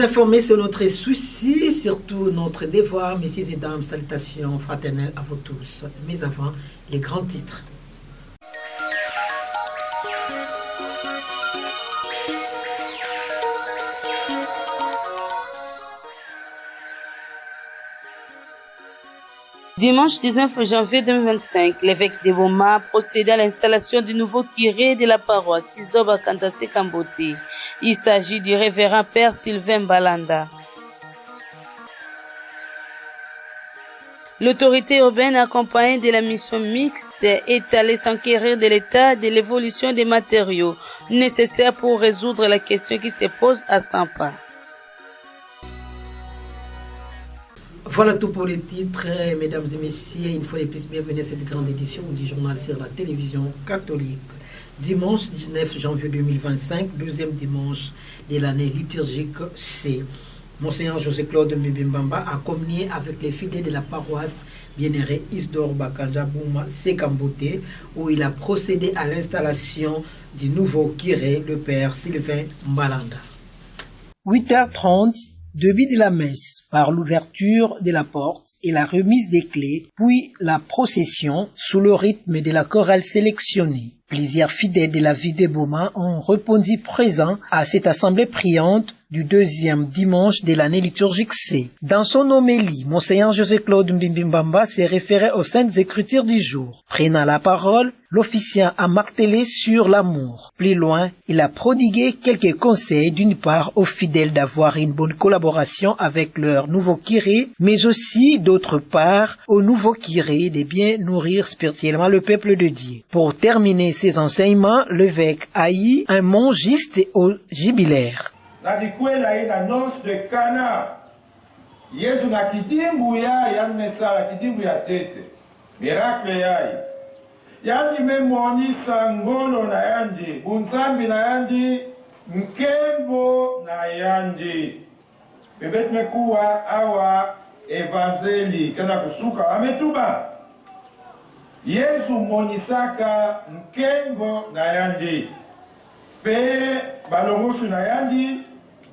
informer sur notre souci, surtout notre devoir. Messieurs et dames, salutations fraternelles à vous tous. Mais avant, les grands titres. Dimanche 19 janvier 2025, l'évêque de Boma procédait à l'installation du nouveau curé de la paroisse Isidore Bakanda Kambote. Il s'agit du révérend Père Sylvain Balanda. L'autorité urbaine accompagnée de la mission mixte est allée s'enquérir de l'état de l'évolution des matériaux nécessaires pour résoudre la question qui se pose à 100 pas. Voilà tout pour les titres, mesdames et messieurs. Une fois de plus, bienvenue à cette grande édition du journal sur la télévision catholique. Dimanche 19 janvier 2025, deuxième dimanche de l'année liturgique C. Monseigneur José-Claude Mbimbamba a communié avec les fidèles de la paroisse Bien-Aimé Isidore Bakanda Kambote, où il a procédé à l'installation du nouveau curé, le Père Sylvain Balanda. 8h30, début de la messe par l'ouverture de la porte et la remise des clés, puis la procession sous le rythme de la chorale sélectionnée. Plusieurs fidèles de la ville de Boma ont répondu présents à cette assemblée priante du deuxième dimanche de l'année liturgique C. Dans son homélie, Monseigneur José-Claude Mbimbamba s'est référé aux saintes écritures du jour. Prenant la parole, l'officiant a martelé sur l'amour. Plus loin, il a prodigué quelques conseils, d'une part aux fidèles d'avoir une bonne collaboration avec leur nouveau curé, mais aussi d'autre part aux nouveaux curés de bien nourrir spirituellement le peuple de Dieu. Pour terminer ses enseignements, l'évêque a eu un mot juste au jubilaire. Na dikwela ina nos de Cana. Yesu na kidimbu ya mesala kidimbu ya tete. Miracle yai. Yandi memonisa ngolo na yandi, bunzambi na yandi, mkembo na yandi. Bebet mekuwa awa evangeli kana kusuka ametuba. Yesu monisaka mkembo na yandi. Pe balongosu na yandi,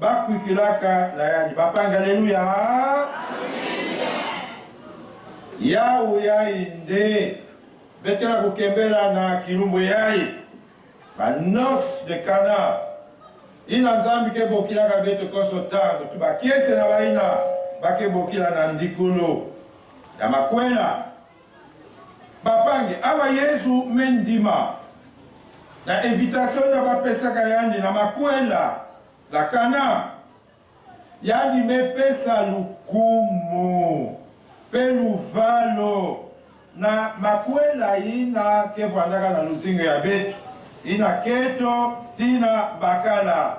bakwikilaka na yandi. Bapanga haleluya. Yawu ya inde. Betela kukembela na kilumbu yai. Banos de Cana. Ina nzambi ke bokilaka beto koso tango. Tuba kiese na baina. Bake bokila na ndikulo. Ya makwela. Bapange. Awa Yesu mendima. Na invitation ya bapesaka yandi na makwela. La Cana. Yandi mepesa lukumu. Peluvalo. Na makwela ina kevandaka na luzingo ya betu. Ina keto tina bakala.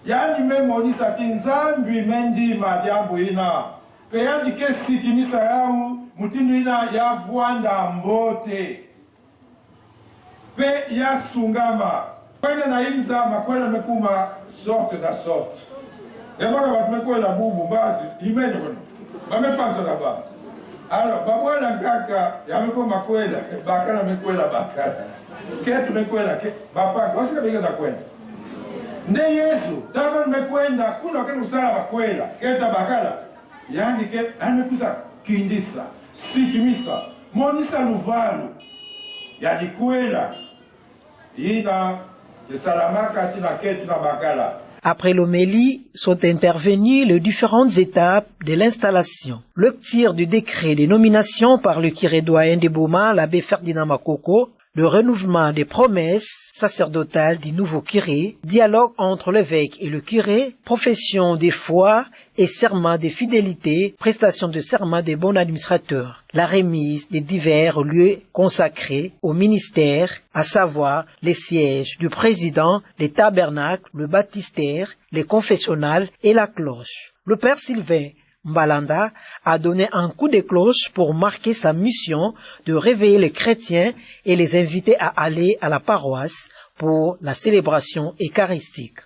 Yani memonisa tinzambi mendima diambu ina. Pe yandi ke sikimisa yau mutindu ina ya vuanda mbote. Pe ya sungama. Kwene na inza makwela mekuma sorte da sorte. Yamaka watu mekwela bubu mbazi imenye kono. Wamepansa na ba. Alors, babwela kaka, yameko makwela, bakala mekwela bakala. Ketu mekwela, bapaka, wasika bigeza kwenda. Nde Yesu, taka mekwenda, kuna wakati usala makwela, keta bakala. Yani ke, mekusa kindisa, sikimisa, monisa luvalo. Yani kwela, ina, salamaka tina ketu na bakala. Après l'homélie, sont intervenues les différentes étapes de l'installation. Le tir du décret de nomination par le curé doyen de Boma, l'abbé Ferdinand Makoko, le renouvellement des promesses sacerdotales du nouveau curé, dialogue entre l'évêque et le curé, profession de foi et serment de fidélité, prestation de serment des bons administrateurs, la remise des divers lieux consacrés au ministère, à savoir les sièges du président, les tabernacles, le baptistère, les confessionnals et la cloche. Le père Sylvain Balanda a donné un coup de cloche pour marquer sa mission de réveiller les chrétiens et les inviter à aller à la paroisse pour la célébration eucharistique.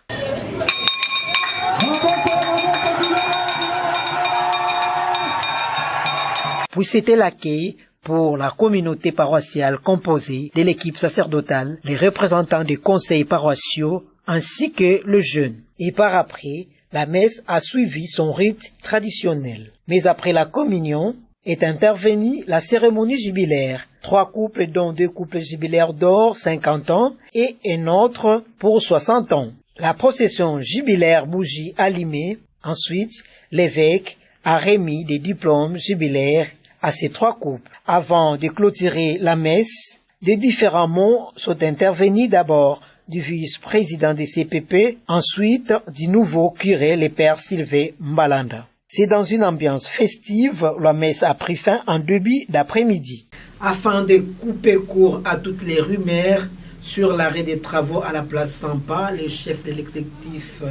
Puis c'était l'accueil pour la communauté paroissiale composée de l'équipe sacerdotale, les représentants des conseils paroissiaux ainsi que le jeûne. Et par après, La messe a suivi son rite traditionnel. Mais après la communion est intervenue la cérémonie jubilaire. 3 couples, dont 2 couples jubilaires d'or, 50 ans, et un autre pour 60 ans. La procession jubilaire bougie allumée. Ensuite, l'évêque a remis des diplômes jubilaires à ces 3 couples. Avant de clôturer la messe, de différents mots sont intervenus d'abord du vice-président des CPP, ensuite du nouveau curé, le père Sylvain Mbalanda. C'est dans une ambiance festive, la messe a pris fin en début d'après-midi. Afin de couper court à toutes les rumeurs sur l'arrêt des travaux à la place Sampa, le chef de l'exécutif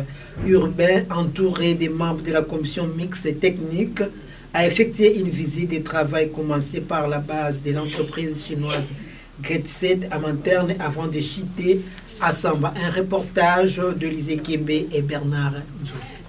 urbain, entouré des membres de la commission mixte technique, a effectué une visite de travail commencée par la base de l'entreprise chinoise Gretset à Manterne avant de chuter à Samba. Un reportage de Lisée Kembe et Bernard Nzoufi.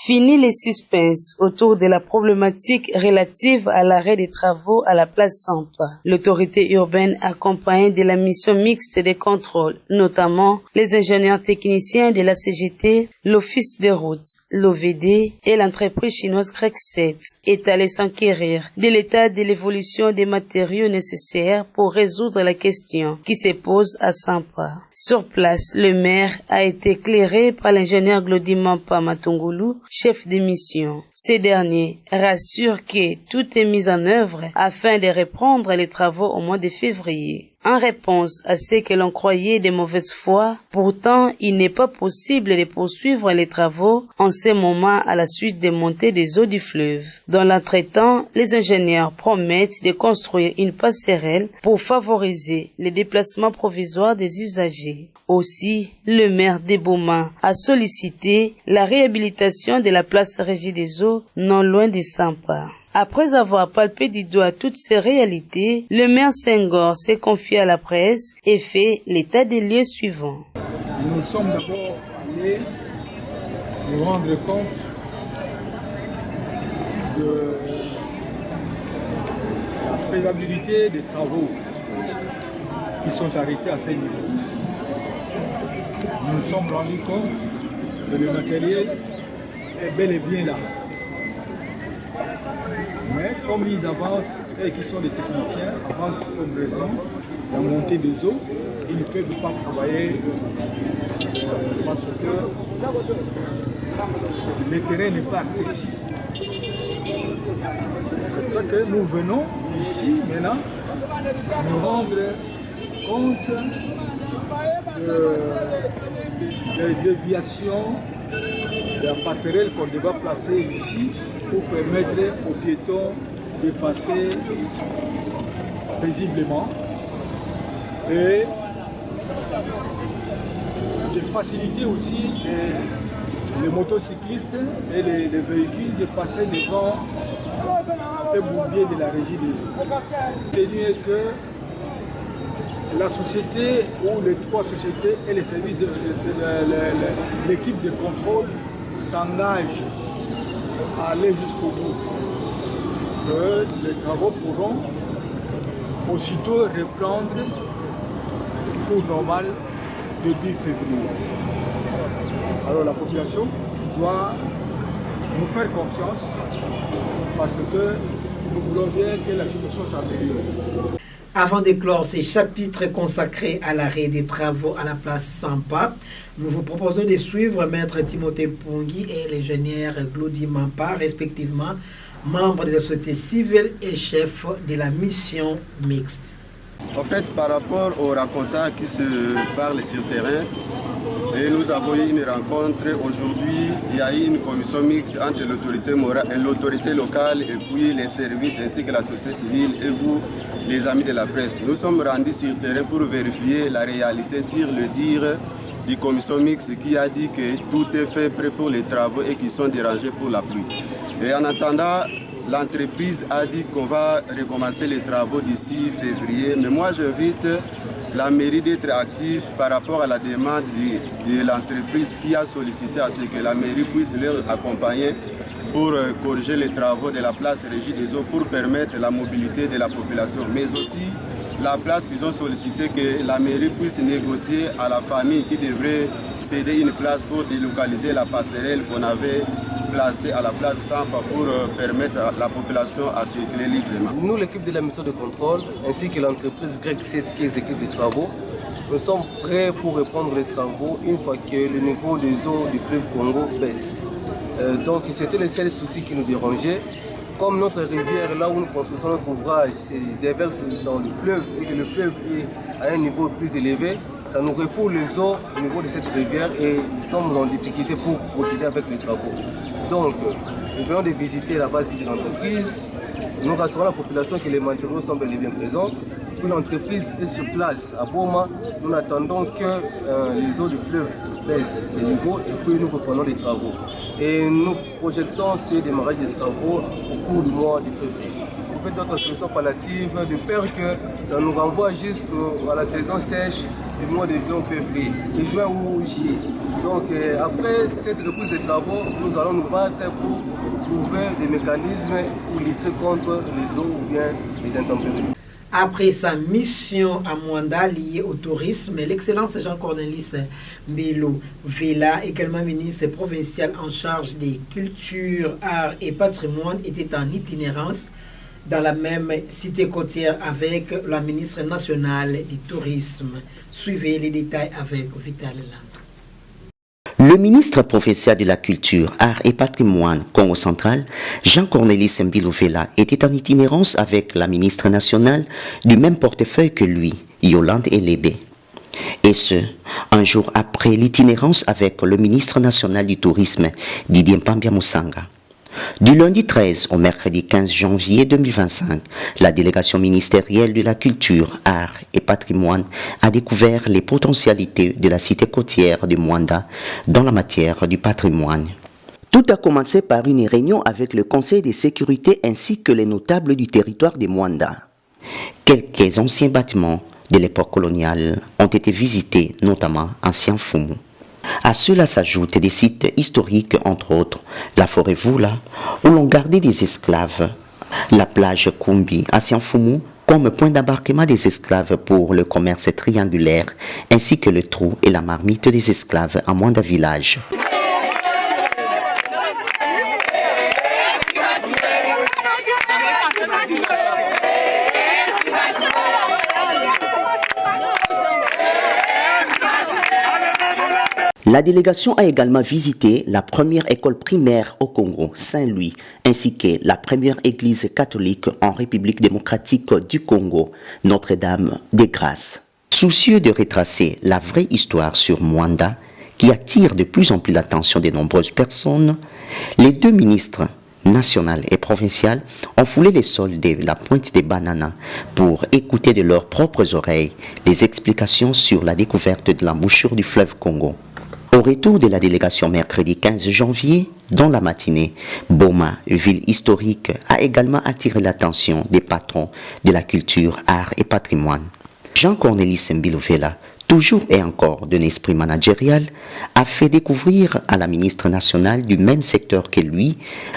Fini les suspens autour de la problématique relative à l'arrêt des travaux à la place Sampa. L'autorité urbaine accompagnée de la mission mixte de contrôle, notamment les ingénieurs techniciens de la CGT, l'Office des routes, l'OVD et l'entreprise chinoise Grexet, est allée s'enquérir de l'état de l'évolution des matériaux nécessaires pour résoudre la question qui se pose à Sampa. Sur place, le maire a été éclairé par l'ingénieur Glodimampa Matungulu, chef de mission. Ces derniers rassurent que tout est mis en œuvre afin de reprendre les travaux au mois de février. En réponse à ce que l'on croyait de mauvaise foi, pourtant il n'est pas possible de poursuivre les travaux en ce moment à la suite des montées des eaux du fleuve. Dans l'entretemps, les ingénieurs promettent de construire une passerelle pour favoriser les déplacements provisoires des usagers. Aussi, le maire d'Eboma a sollicité la réhabilitation de la place Régie des eaux non loin de Sampa. Après avoir palpé du doigt toutes ces réalités, le maire Senghor s'est confié à la presse et fait l'état des lieux suivant. Nous sommes d'abord allés nous rendre compte de la faisabilité des travaux qui sont arrêtés à ce niveau. Nous nous sommes rendus compte que le matériel est bel et bien là. Mais comme ils avancent et qui sont des techniciens, avancent comme raison la montée des eaux, ils ne peuvent pas travailler parce que le terrain n'est pas accessible. C'est comme ça que nous venons ici maintenant nous rendre compte de déviation de la passerelle qu'on devra placer ici pour permettre aux piétons de passer paisiblement et de faciliter aussi les motocyclistes et les véhicules de passer devant ces bourbiers de la régie des eaux. C'est-à-dire que la société ou les 3 sociétés et les services de l'équipe de contrôle s'engagent à aller jusqu'au bout. Que les travaux pourront aussitôt reprendre le cours normal début février. Alors la population doit nous faire confiance parce que nous voulons bien que la situation s'améliore. Avant de clore ces chapitres consacrés à l'arrêt des travaux à la place Sampa, nous vous proposons de suivre Maître Timothée Mpungi et l'ingénieur Glodimampa, respectivement membres de la société civile et chef de la mission mixte. En fait, par rapport au racontage qui se parle sur le terrain, et nous avons eu une rencontre aujourd'hui, il y a eu une commission mixte entre l'autorité locale et puis les services ainsi que la société civile et vous, les amis de la presse. Nous sommes rendus sur le terrain pour vérifier la réalité sur le dire du commission mixte qui a dit que tout est fait prêt pour les travaux et qui sont dérangés pour la pluie. Et en attendant, l'entreprise a dit qu'on va recommencer les travaux d'ici février. Mais moi, j'invite la mairie d'être active par rapport à la demande de l'entreprise qui a sollicité à ce que la mairie puisse leur accompagner pour corriger les travaux de la place Régie des eaux pour permettre la mobilité de la population, mais aussi la place qu'ils ont sollicité que la mairie puisse négocier à la famille qui devrait céder une place pour délocaliser la passerelle qu'on avait placée à la place Sampa pour permettre à la population à circuler librement. Nous, l'équipe de la mission de contrôle, ainsi que l'entreprise Grec 7 qui exécute les travaux, nous sommes prêts pour reprendre les travaux une fois que le niveau des eaux du fleuve Congo baisse. Donc c'était le seul souci qui nous dérangeait. Comme notre rivière, là où nous construisons notre ouvrage, se déverse dans le fleuve et que le fleuve est à un niveau plus élevé, ça nous refoule les eaux au niveau de cette rivière et nous sommes en difficulté pour procéder avec les travaux. Donc, nous venons de visiter la base de l'entreprise. Nous rassurons la population que les matériaux sont bel et bien présents. Puis l'entreprise est sur place à Boma. Nous attendons que les eaux du fleuve baissent de niveau et puis nous reprenons les travaux. Et nous projetons ce démarrage des travaux au cours du mois de février. On fait d'autres solutions palliatives de peur que ça nous renvoie jusqu'à la saison sèche du mois de juin-février, de juin ou juillet. Donc après cette reprise des travaux, nous allons nous battre pour trouver des mécanismes pour lutter contre les eaux ou bien les intempéries. Après sa mission à Mwanda liée au tourisme, l'excellence Jean-Cornelis Mbilo Vela, également ministre provincial en charge des cultures, arts et patrimoine, était en itinérance dans la même cité côtière avec la ministre nationale du tourisme. Suivez les détails avec Vital Land. Le ministre provincial de la Culture, Arts et Patrimoine Congo Central, Jean-Cornelis Mbilo Vela, était en itinérance avec la ministre nationale du même portefeuille que lui, Yolande Elébé. Et ce, un jour après l'itinérance avec le ministre national du Tourisme, Didier Mpambia Moussanga. Du lundi 13 au mercredi 15 janvier 2025, la délégation ministérielle de la Culture, Arts et Patrimoine a découvert les potentialités de la cité côtière de Mwanda dans la matière du patrimoine. Tout a commencé par une réunion avec le Conseil de sécurité ainsi que les notables du territoire de Mwanda. Quelques anciens bâtiments de l'époque coloniale ont été visités, notamment Ancien Fumu. À cela s'ajoutent des sites historiques, entre autres la forêt Vula, où l'on gardait des esclaves, la plage Kumbi à Sianfumu comme point d'embarquement des esclaves pour le commerce triangulaire, ainsi que le trou et la marmite des esclaves à Mwanda village. La délégation a également visité la première école primaire au Congo, Saint-Louis, ainsi que la première église catholique en République démocratique du Congo, Notre-Dame des Grâces. Soucieux de retracer la vraie histoire sur Mwanda, qui attire de plus en plus l'attention de nombreuses personnes, les deux ministres, national et provincial, ont foulé les sols de la pointe des bananas pour écouter de leurs propres oreilles les explications sur la découverte de l'embouchure du fleuve Congo. Au retour de la délégation mercredi 15 janvier, dans la matinée, Boma, ville historique, a également attiré l'attention des patrons de la culture, art et patrimoine. Jean-Cornelis Mbilo Vela, toujours et encore d'un esprit managérial, a fait découvrir à la ministre nationale du même secteur que lui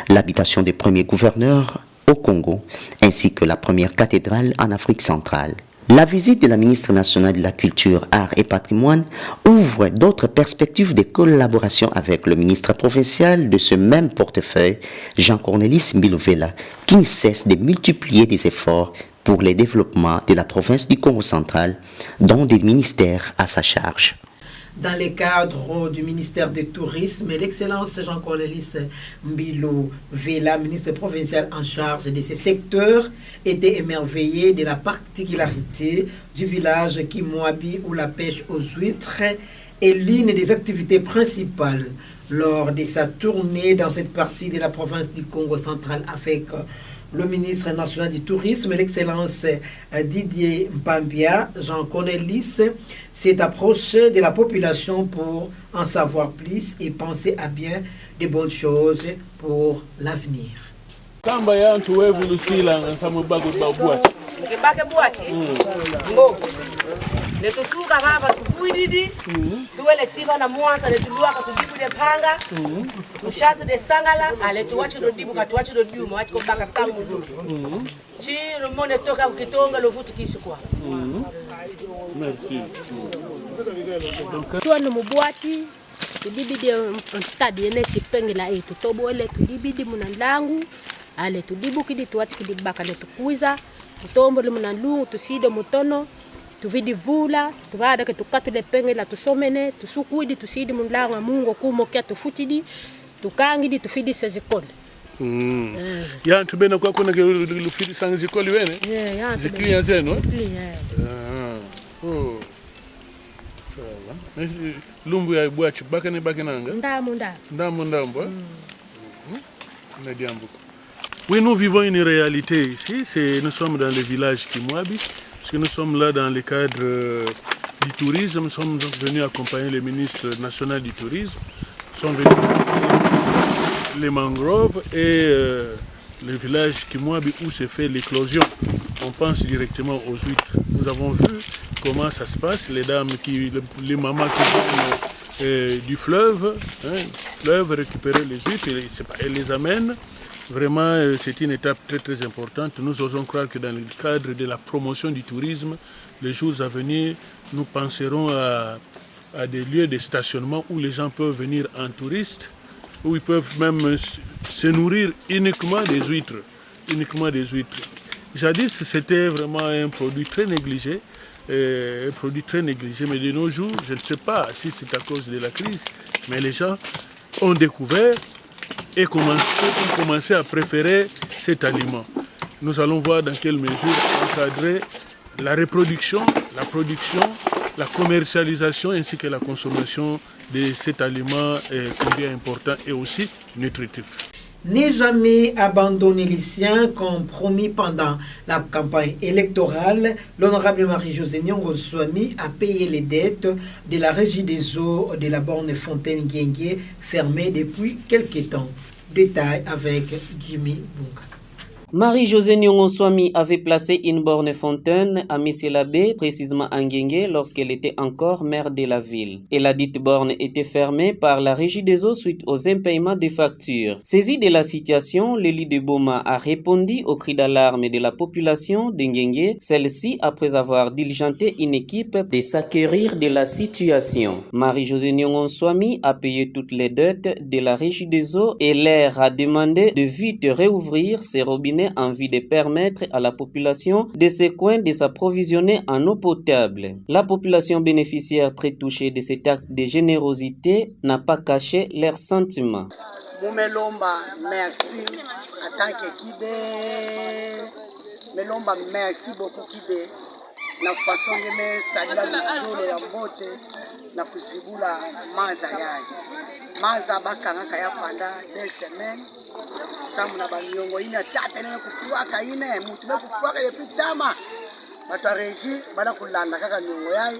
l'habitation des premiers gouverneurs au Congo, ainsi que la première cathédrale en Afrique centrale. La visite de la ministre nationale de la Culture, Arts et Patrimoine ouvre d'autres perspectives de collaboration avec le ministre provincial de ce même portefeuille, Jean-Cornelis Mbilo Vela, qui ne cesse de multiplier des efforts pour le développement de la province du Congo central, dont des ministères à sa charge. Dans le cadre du ministère du Tourisme, l'excellence Jean-Cornelis Mbilo Vela, ministre provincial en charge de ces secteurs, était émerveillé de la particularité du village Kimwabi où la pêche aux huîtres est l'une des activités principales. Lors de sa tournée dans cette partie de la province du Congo central avec le ministre national du Tourisme, l'excellence Didier Mpambia, Jean-Cornelis, s'est approché de la population pour en savoir plus et penser à bien de bonnes choses pour l'avenir. fuididi tuwele tiba na mwanza le tulua katudibu de panga tushase de sangala ale tuwache do dibu katuwache do dibu mwache kombaka samu ndu chi le monde toka ukitonga lo vuti kisi kwa merci tuwa no mubwati tudibidi stadi ene chipengela etu tobole tudibidi munandangu ale tudibu kidi tuwache kidi baka le tukuiza tutombo le munanlungu tuside mutono tuvidi vula tuvada ke tukatu le pengela tusomene tusukuidi tusidi munlanga mungu kumokia tufutidi tukangidi tufidi sezikole ya tubena kwa kuna ke lufidi sang zikoli wene ya ziklia zeno lumbu ya bwachi bakane bakananga ndambo Oui, nous vivons une réalité ici. Nous sommes dans le village Kimwabi, parce que nous sommes là dans le cadre du tourisme. Nous sommes venus accompagner le ministre national du tourisme. Nous sommes venus les mangroves et le village Kimwabi où se fait l'éclosion. On pense directement aux huîtres. Nous avons vu comment ça se passe, les dames, les mamans qui viennent du fleuve, récupérer les huîtres et les amènent. Vraiment, c'est une étape très très importante. Nous osons croire que dans le cadre de la promotion du tourisme, les jours à venir, nous penserons à des lieux de stationnement où les gens peuvent venir en touriste, où ils peuvent même se nourrir uniquement des huîtres. Jadis, c'était vraiment un produit très négligé, mais de nos jours, je ne sais pas si c'est à cause de la crise, mais les gens ont découvert et ont commencé à préférer cet aliment. Nous allons voir dans quelle mesure encadrer la reproduction, la production, la commercialisation ainsi que la consommation de cet aliment est combien important et aussi nutritif. N'est jamais abandonner les siens comme promis pendant la campagne électorale, l'honorable Marie-Josée Nyongo Swami a payé les dettes de la régie des eaux de la borne Fontaine-Guengue fermée depuis quelques temps. Détail avec Jimmy Bunga. Marie-Josée Nyong'o-Swami avait placé une borne fontaine à Misselabé, précisément à Nguengue, lorsqu'elle était encore maire de la ville. Et la dite borne était fermée par la régie des eaux suite aux impaiements des factures. Saisi de la situation, l'élu de Boma a répondu aux cris d'alarme de la population de Nguengue, celle-ci après avoir diligenté une équipe de s'acquérir de la situation. Marie-Josée Nyong'o-Swami a payé toutes les dettes de la régie des eaux et leur a demandé de vite réouvrir ses robinets en vue de permettre à la population de ce coin de s'approvisionner en eau potable. La population bénéficiaire très touchée de cet acte de générosité n'a pas caché leurs sentiments. Melomba, merci en tant que Kide. Melomba, merci beaucoup Kide. Na façon de me salila lusolo ya mbote na kuzibula maza yayi. Maza bakanga kaya panda 2 semaines. Samu na banyongo ina tata nene kufuaka ine mutu be kufuaka yepitama bato a régie bana kulanda kaka nyongo yayi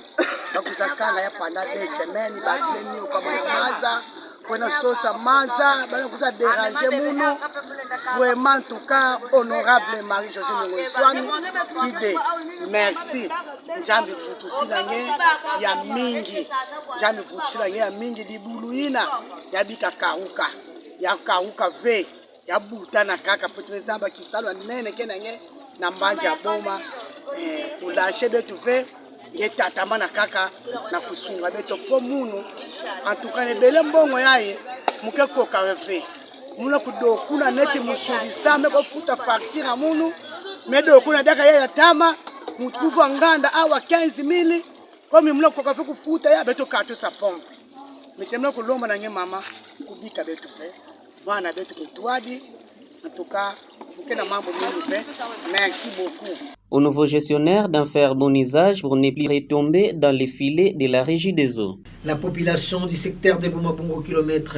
bakuzakanga ya panda 2 semaines batuleni kama maza kwena sosa maza bana kuza déranger muno vraiment en tout cas honorable Marie-Josée Nyong'o-Swami Kide merci njambi futusila nge ya mingi njambi futusila nge ya mingi dibuluina ya bika kauka ya kauka ve ya butana kaka petrezamba kisalwa nene kenange na mbanja boma kulashe betu ve ngetata na kaka na kusunga beto po munu antukane bele mbongo yaye muke koka ve muna kudokuna neti musubisa me ko futa facture munu medo kuna daka ya tama mutuva nganda awa 15000 komi muna koka fe kufuta ya beto kato sa pombe mitemna kulomba na nge mama kubika betu fe vana betu ketwadi en tout cas mukena mambo mingi fe merci beaucoup. Au nouveau gestionnaire d'en faire bon usage pour ne plus retomber dans les filets de la régie des eaux. La population du secteur de Boma-Bongo kilomètre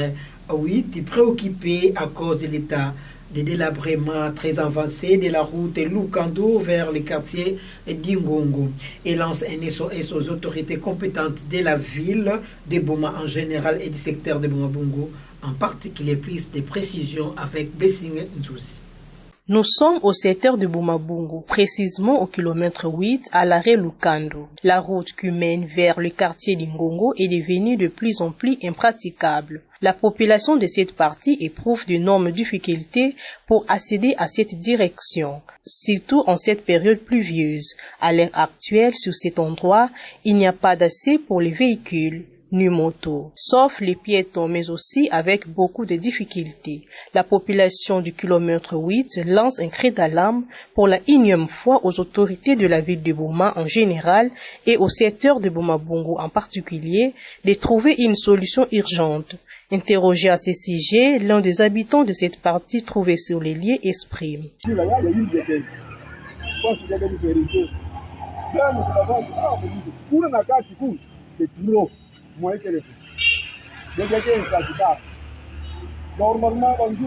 8 est préoccupée à cause de l'état de délabrement très avancé de la route Lukando vers le quartier d'Ingongo et lance un SOS aux autorités compétentes de la ville de Boma en général et du secteur de Boma-Bongo en particulier. Plus de précisions avec Blessing Nzouzi. Nous sommes au secteur de Bumabungu, précisément au kilomètre 8 à l'arrêt Lukando. La route qui mène vers le quartier d'Ingongo est devenue de plus en plus impraticable. La population de cette partie éprouve d'énormes difficultés pour accéder à cette direction, surtout en cette période pluvieuse. À l'heure actuelle, sur cet endroit, il n'y a pas d'accès pour les véhicules ni moto, sauf les piétons, mais aussi avec beaucoup de difficultés. La population du kilomètre 8 lance un cri d'alarme pour la énième fois aux autorités de la ville de Bouma en général et au secteur de Bumabungu en particulier de trouver une solution urgente. Interrogé à ce sujet, l'un des habitants de cette partie trouvé sur les lieux exprime. Normalement, on dit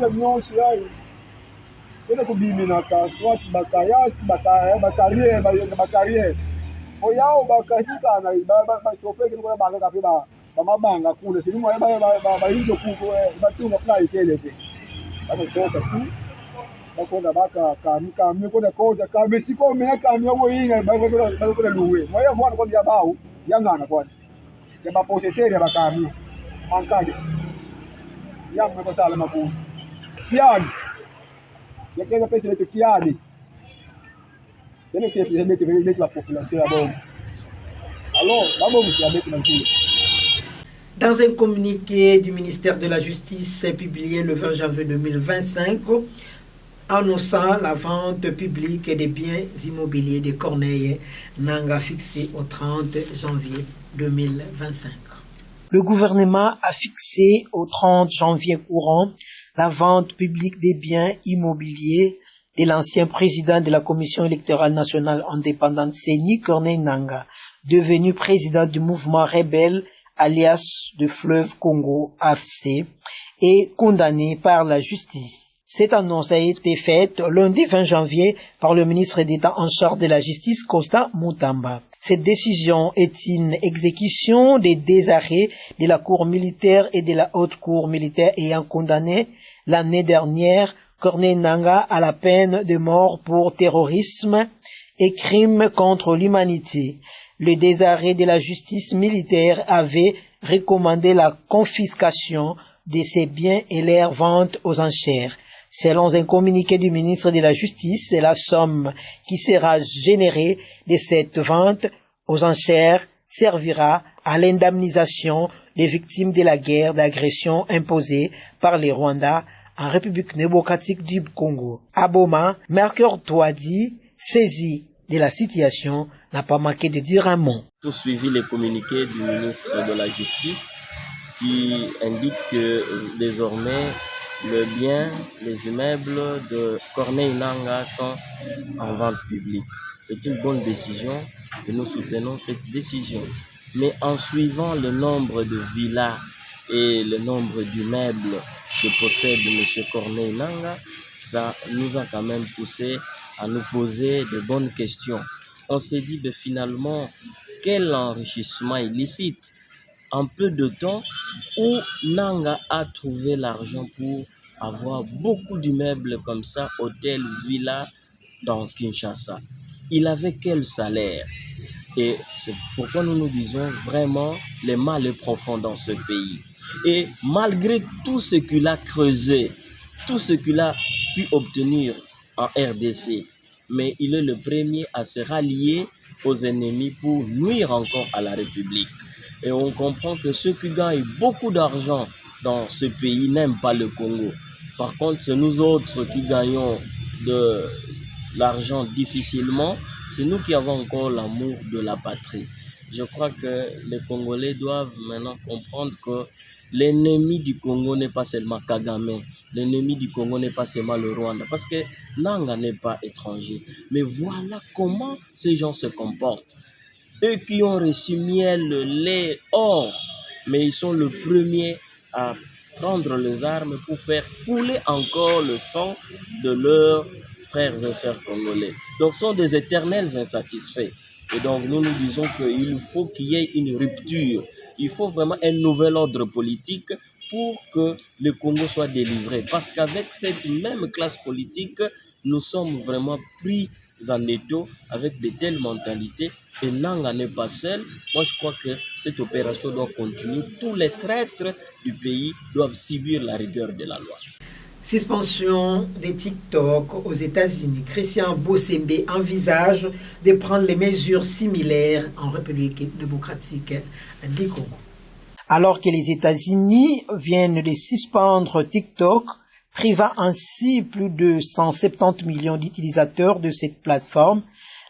bamabanga kule sini mwa ba hizo kuko batunga fly keleke bana soka tu bakona baka kamika mekona koja kamesiko meka myo yinga bakona luwe moya mwana kwa ya bau yangana kwa ya ba possesseur ya bakami ankade yamwe kwa sala mabu kiani yakenda pesa yetu kiani tena c'est la population ya bongo alors d'abord monsieur avec nous. Dans un communiqué du ministère de la Justice publié le 20 janvier 2025, annonçant la vente publique des biens immobiliers de Corneille Nangaa fixée au 30 janvier 2025. Le gouvernement a fixé au 30 janvier courant la vente publique des biens immobiliers de l'ancien président de la Commission électorale nationale indépendante CENI, Corneille Nangaa, devenu président du mouvement rebelle alias de Fleuve Congo AFC, est condamné par la justice. Cette annonce a été faite lundi 20 janvier par le ministre d'État en charge de la justice, Constant Mutamba. Cette décision est une exécution des arrêts de la Cour militaire et de la Haute Cour militaire ayant condamné l'année dernière Corneille Nangaa à la peine de mort pour terrorisme et crimes contre l'humanité. Le désarrêt de la justice militaire avait recommandé la confiscation de ces biens et leur vente aux enchères. Selon un communiqué du ministre de la Justice, la somme qui sera générée de cette vente aux enchères servira à l'indemnisation des victimes de la guerre d'agression imposée par les Rwandais en République démocratique du Congo. À Boma, Mercure Touadi, saisi de la situation, n'a pas manqué de dire un mot. Tout suivi les communiqués du ministre de la Justice qui indique que désormais le bien, les immeubles de Corneille Nangaa sont en vente publique. C'est une bonne décision et nous soutenons cette décision. Mais en suivant le nombre de villas et le nombre d'immeubles que possède M. Corneille Nangaa, ça nous a quand même poussé à nous poser de bonnes questions. On s'est dit finalement quel enrichissement illicite en peu de temps où Nangaa a trouvé l'argent pour avoir beaucoup d'immeubles comme ça, hôtels, villas dans Kinshasa. Il avait quel salaire? Et c'est pourquoi nous nous disons vraiment le mal est profond dans ce pays. Et malgré tout ce qu'il a creusé, tout ce qu'il a pu obtenir en RDC, mais il est le premier à se rallier aux ennemis pour nuire encore à la République. Et on comprend que ceux qui gagnent beaucoup d'argent dans ce pays n'aiment pas le Congo. Par contre, c'est nous autres qui gagnons de l'argent difficilement. C'est nous qui avons encore l'amour de la patrie. Je crois que les Congolais doivent maintenant comprendre que l'ennemi du Congo n'est pas seulement Kagame. L'ennemi du Congo n'est pas seulement le Rwanda. Parce que Nangaa n'est pas étranger. Mais voilà comment ces gens se comportent. Eux qui ont reçu miel, lait, or, mais ils sont le premier à prendre les armes pour faire couler encore le sang de leurs frères et sœurs congolais. Donc ce sont des éternels insatisfaits. Et donc nous nous disons qu'il faut qu'il y ait une rupture. Il faut vraiment un nouvel ordre politique pour que le Congo soit délivré. Parce qu'avec cette même classe politique, nous sommes vraiment pris en étau avec de telles mentalités. Et Nanga n'est pas seul. Moi, je crois que cette opération doit continuer. Tous les traîtres du pays doivent subir la rigueur de la loi. Suspension des TikTok aux États-Unis. Christian Bossembe envisage de prendre les mesures similaires en République démocratique du Congo. Alors que les États-Unis viennent de suspendre TikTok, privant ainsi plus de 170 millions d'utilisateurs de cette plateforme,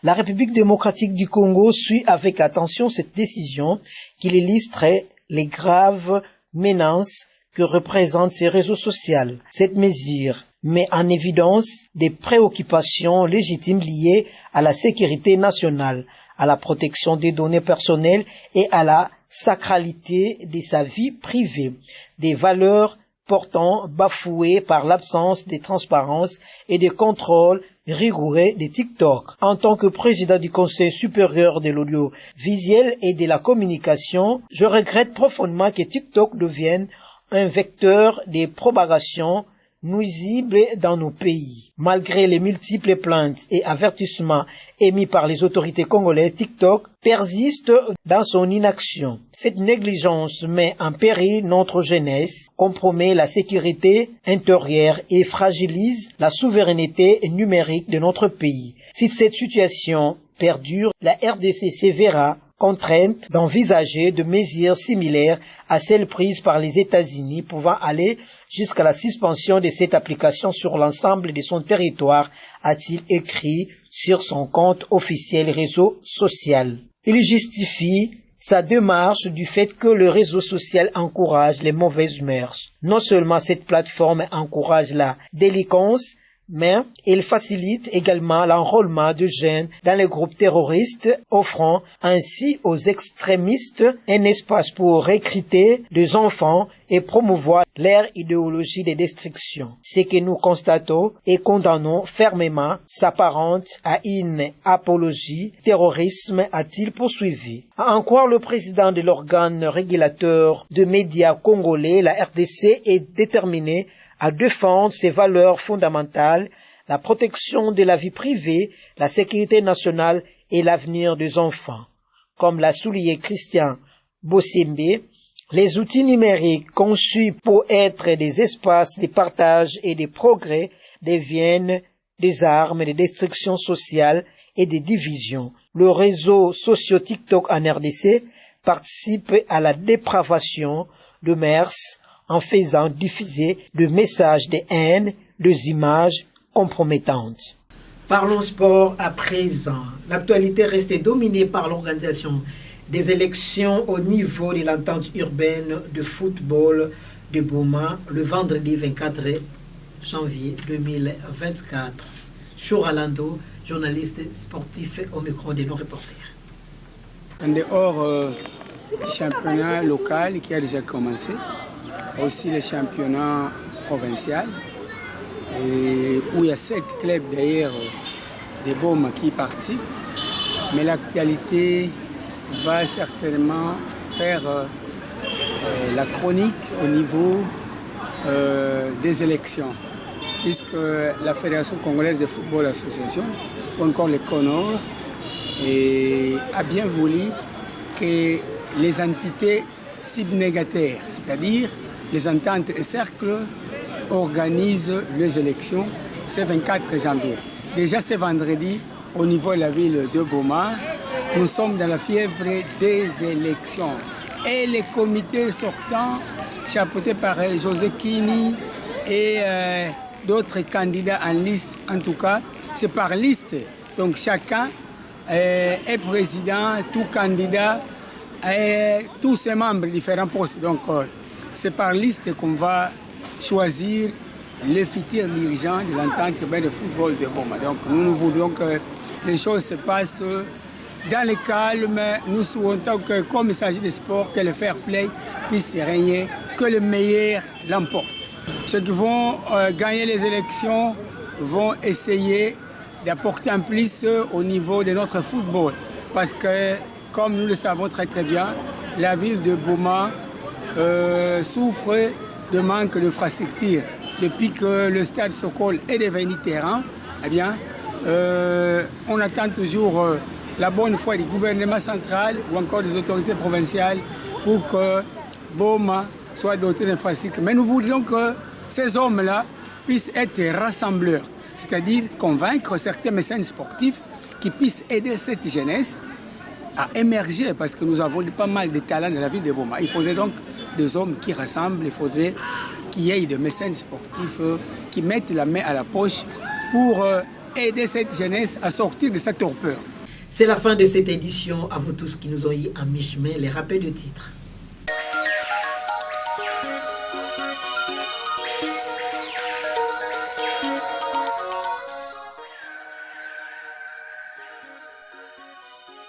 la République démocratique du Congo suit avec attention cette décision qui illustre les graves menaces que représentent ces réseaux sociaux. Cette mesure met en évidence des préoccupations légitimes liées à la sécurité nationale, à la protection des données personnelles et à la sacralité de sa vie privée, des valeurs pourtant bafouées par l'absence de transparence et de contrôle rigoureux de TikTok. En tant que président du Conseil supérieur de l'audiovisuel et de la communication, je regrette profondément que TikTok devienne un vecteur de propagation nuisible dans nos pays. Malgré les multiples plaintes et avertissements émis par les autorités congolaises, TikTok persiste dans son inaction. Cette négligence met en péril notre jeunesse, compromet la sécurité intérieure et fragilise la souveraineté numérique de notre pays. Si cette situation perdure, la RDC se verra contrainte d'envisager de mesures similaires à celles prises par les États-Unis, pouvant aller jusqu'à la suspension de cette application sur l'ensemble de son territoire, a-t-il écrit sur son compte officiel réseau social. Il justifie sa démarche du fait que le réseau social encourage les mauvaises mœurs. Non seulement cette plateforme encourage la délinquance, mais il facilite également l'enrôlement de jeunes dans les groupes terroristes, offrant ainsi aux extrémistes un espace pour recruter des enfants et promouvoir leur idéologie de destruction. Ce que nous constatons et condamnons fermement s'apparente à une apologie terrorisme, a-t-il poursuivi. À en croire le président de l'organe régulateur de médias congolais, la RDC est déterminée à défendre ses valeurs fondamentales, la protection de la vie privée, la sécurité nationale et l'avenir des enfants. Comme l'a souligné Christian Bossembe, les outils numériques conçus pour être des espaces de partage et de progrès deviennent des armes de destruction sociale et de division. Le réseau socio TikTok en RDC participe à la dépravation de mœurs en faisant diffuser des messages de haine, des images compromettantes. Parlons sport à présent. L'actualité reste dominée par l'organisation des élections au niveau de l'entente urbaine de football de Boma le vendredi 24 janvier 2024. Chouralando, journaliste sportif au micro de nos reporters. En dehors du championnat local qui a déjà commencé, aussi le championnat provincial, où il y a 7 clubs d'ailleurs de Boma qui participent. Mais l'actualité va certainement faire la chronique au niveau des élections, puisque la Fédération congolaise de football association, ou encore le CONOR, a bien voulu que les entités subnégataires, c'est-à-dire les ententes et cercles, organisent les élections ce 24 janvier. Déjà ce vendredi, au niveau de la ville de Boma, nous sommes dans la fièvre des élections. Et les comités sortants, chapeautés par José Kini et d'autres candidats en liste, en tout cas, c'est par liste. Donc chacun est président, tout candidat, et tous ses membres, différents postes. Donc c'est par liste qu'on va choisir le futur dirigeant de l'entente urbaine de football de Boma. Donc nous voulons que les choses se passent dans le calme. Nous souhaitons que, comme il s'agit de sport, que le fair play puisse régner, que le meilleur l'emporte. Ceux qui vont gagner les élections vont essayer d'apporter un plus au niveau de notre football. Parce que, comme nous le savons très très bien, la ville de Boma souffre de manque d'infrastructures. Depuis que le stade Sokol est devenu terrain, eh bien, on attend toujours la bonne foi du gouvernement central ou encore des autorités provinciales pour que Boma soit doté d'infrastructures. Mais nous voudrions que ces hommes-là puissent être rassembleurs, c'est-à-dire convaincre certains mécènes sportifs qui puissent aider cette jeunesse à émerger, parce que nous avons pas mal de talents dans la ville de Boma. Il faudrait donc des hommes qui rassemblent, il faudrait qu'il y ait des mécènes sportifs qui mettent la main à la poche pour aider cette jeunesse à sortir de sa torpeur. C'est la fin de cette édition. À vous tous qui nous ont eu à mi-chemin, les rappels de titres.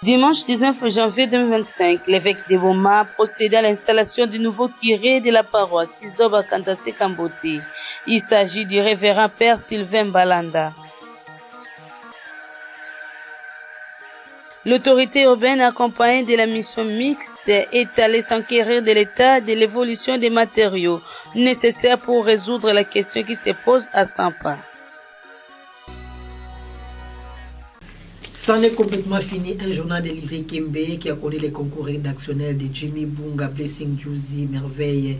Dimanche 19 janvier 2025, l'évêque de Boma procédait à l'installation du nouveau curé de la paroisse Isdoba Kantase Kambote. Il s'agit du révérend Père Sylvain Balanda. L'autorité urbaine accompagnée de la mission mixte est allée s'enquérir de l'état de l'évolution des matériaux nécessaires pour résoudre la question qui se pose à Sampa. C'en est complètement fini. Un journal d'Élysée Kembe qui a connu les concours rédactionnels de Jimmy Bunga, Blessing Juicy, Merveille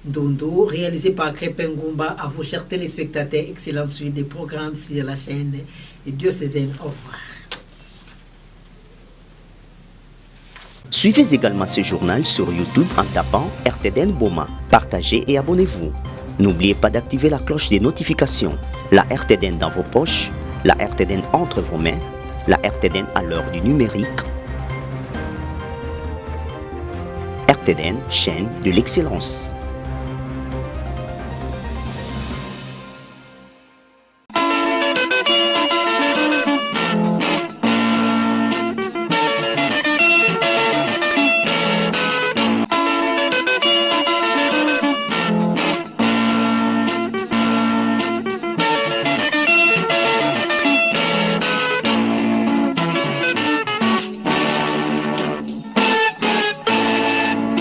Ndondo, réalisé par Crépin Goumba. À vos chers téléspectateurs, excellente suite des programmes sur la chaîne et Dieu ses aime. Au revoir. Suivez également ce journal sur YouTube en tapant RTDN Boma. Partagez et abonnez-vous. N'oubliez pas d'activer la cloche des notifications. La RTDN dans vos poches, la RTDN entre vos mains, la RTDN à l'heure du numérique. RTDN, chaîne de l'excellence.